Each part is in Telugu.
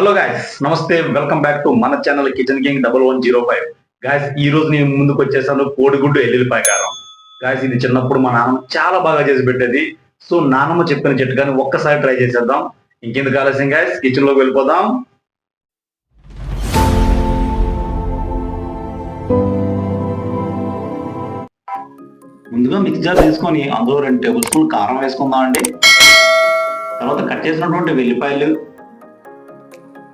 హలో గాయస్, నమస్తే. వెల్కమ్ బ్యాక్ టు మన ఛానల్ కిచెన్ కింగ్ 1105. గాయస్, ఈ రోజు నేను ముందుకు వచ్చేసాను కోడిగుడ్డు ఎల్లుల్లిపాయ కారం. గాయస్, ఇది చిన్నప్పుడు మా నాన్నమ్మ చాలా బాగా చేసి పెట్టేది. సో నాన్నమ్మ చెప్పిన చిట్కాని ఒక్కసారి ట్రై చేసేద్దాం. ఇంకెందుకు ఆలస్యం గాయస్, కిచెన్ లోకి వెళ్ళిపోదాం. ముందుగా మిక్స్ జార్ తీసుకొని అందులో 2 టేబుల్ స్పూన్ కారం వేసుకుందాం అండి. తర్వాత కట్ చేసినటువంటి వెల్లిపాయలు,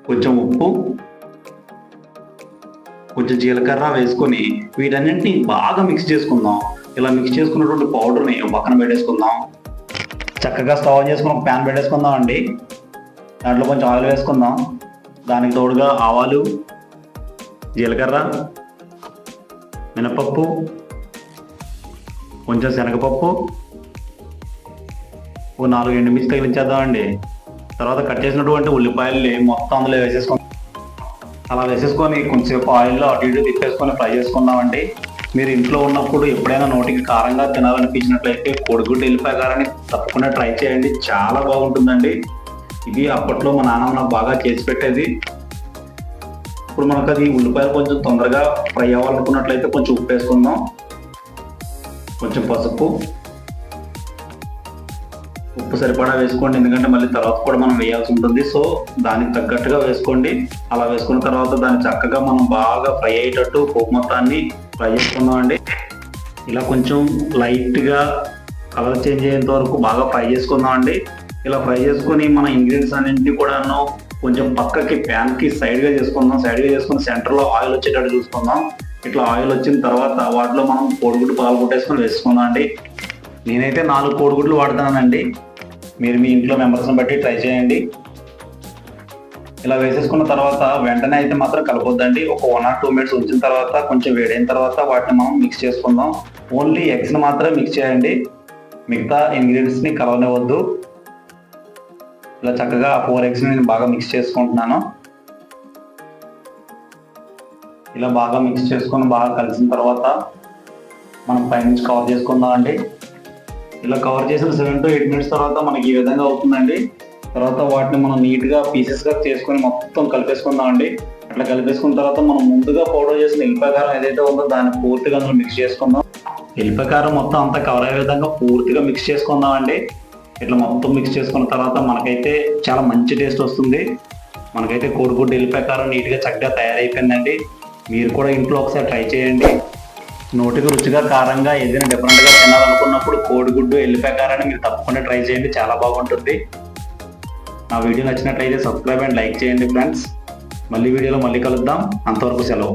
కొంచెం ఉప్పు, కొంచెం జీలకర్ర వేసుకొని వీటన్నింటినీ బాగా మిక్స్ చేసుకుందాం. ఇలా మిక్స్ చేసుకున్నటువంటి పౌడర్ని పక్కన పెట్టేసుకుందాం. చక్కగా స్టవ్ ఆన్ చేసుకుని ఒక ప్యాన్ పెట్టేసుకుందాం అండి. దాంట్లో కొంచెం ఆయిల్ వేసుకుందాం. దానికి తోడుగా ఆవాలు, జీలకర్ర, మినపప్పు, కొంచెం శనగపప్పు, ఒక 4 ఎండుమిర్చి తగిలించేద్దామండి. తర్వాత కట్ చేసినటువంటి ఉల్లిపాయల్ని మొత్తం అందులో వేసేసుకుందాం. అలా వేసేసుకొని కొంచెంసేపు ఆయిల్లో అటు ఇటు తిప్పేసుకొని ఫ్రై చేసుకుందామండి. మీరు ఇంట్లో ఉన్నప్పుడు ఎప్పుడైనా నోటికి కారంగా తినాలనిపించినట్లయితే కోడిగుడ్డు ఎల్లిపాయ కారాన్ని తప్పకుండా ట్రై చేయండి. చాలా బాగుంటుందండి. ఇది అప్పట్లో మా నాన్నమ్మ నాకు బాగా చేసి పెట్టేది. ఇప్పుడు మనకు అది ఉల్లిపాయలు కొంచెం తొందరగా ఫ్రై అవ్వాలనుకున్నట్లయితే కొంచెం ఉప్పు వేసుకుందాం, కొంచెం పసుపు, ఉప్పు సరిపడా వేసుకోండి, ఎందుకంటే మళ్ళీ తర్వాత కూడా మనం వేయాల్సి ఉంటుంది. సో దానికి తగ్గట్టుగా వేసుకోండి. అలా వేసుకున్న తర్వాత దాన్ని చక్కగా మనం బాగా ఫ్రై అయ్యేటట్టు పోపు మొత్తాన్ని ఫ్రై చేసుకుందాం అండి. ఇలా కొంచెం లైట్గా కలర్ చేంజ్ అయ్యేంత వరకు బాగా ఫ్రై చేసుకుందాం అండి. ఇలా ఫ్రై చేసుకొని మన ఇంగ్రీడియంట్స్ అన్నింటినీ కూడాను కొంచెం పక్కకి ప్యాన్కి సైడ్గా చేసుకుందాం. సైడ్గా చేసుకుని సెంటర్లో ఆయిల్ వచ్చేటట్టు చూసుకుందాం. ఇట్లా ఆయిల్ వచ్చిన తర్వాత వాటిలో మనం కోడిగుడ్డు పగలు కొట్టేసుకొని వేసుకుందాం అండి. నేనైతే 4 కోడిగుడ్లు వాడుతున్నానండి. మీరు మీ ఇంట్లో మెంబర్స్ని బట్టి ట్రై చేయండి. ఇలా వేసేసుకున్న తర్వాత వెంటనే అయితే మాత్రం కలపొద్దండి. ఒక 1 or 2 minutes ఉంచిన తర్వాత కొంచెం వేడైన తర్వాత వాటిని మనం మిక్స్ చేసుకుందాం. ఓన్లీ ఎగ్స్ని మాత్రమే మిక్స్ చేయండి, మిగతా ఇంగ్రీడియంట్స్ని కలవనివ్వద్దు. ఇలా చక్కగా 4 eggsని నేను బాగా మిక్స్ చేసుకుంటున్నాను. ఇలా బాగా మిక్స్ చేసుకొని బాగా కలిసిన తర్వాత మనం పైనుంచి కవర్ చేసుకుందాం అండి. ఇలా కవర్ చేసిన 7 to 8 minutes తర్వాత మనకి ఈ విధంగా అవుతుందండి. తర్వాత వాటిని మనం నీట్గా పీసెస్గా చేసుకొని మొత్తం కలిపేసుకుందాం అండి. అట్లా కలిపేసుకున్న తర్వాత మనం ముందుగా పౌడర్ చేసిన ఎల్లిపాయ కారం ఏదైతే ఉందో దాన్ని పూర్తిగా అందులో మిక్స్ చేసుకుందాం. ఎల్లిపాయ కారం మొత్తం అంతా కవర్ అయ్యే విధంగా పూర్తిగా మిక్స్ చేసుకుందాం అండి. ఇట్లా మొత్తం మిక్స్ చేసుకున్న తర్వాత మనకైతే చాలా మంచి టేస్ట్ వస్తుంది. మనకైతే కోడిగుడ్డు ఎల్లిపాయ కారం నీట్గా చక్కగా తయారైపోయిందండి. మీరు కూడా ఇంట్లో ఒకసారి ట్రై చేయండి. నోటికి రుచిగా కారంగా ఏదైనా డిఫరెంట్గా తినాలనుకున్నప్పుడు కోడిగుడ్డు ఎల్లిపాయ కారాన్ని మీరు తప్పకుండా ట్రై చేయండి, చాలా బాగుంటుంది. నా వీడియో నచ్చినట్లయితే సబ్స్క్రైబ్ అండ్ లైక్ చేయండి ఫ్రెండ్స్. మళ్ళీ వీడియోలో మళ్ళీ కలుద్దాం. అంతవరకు సెలవు.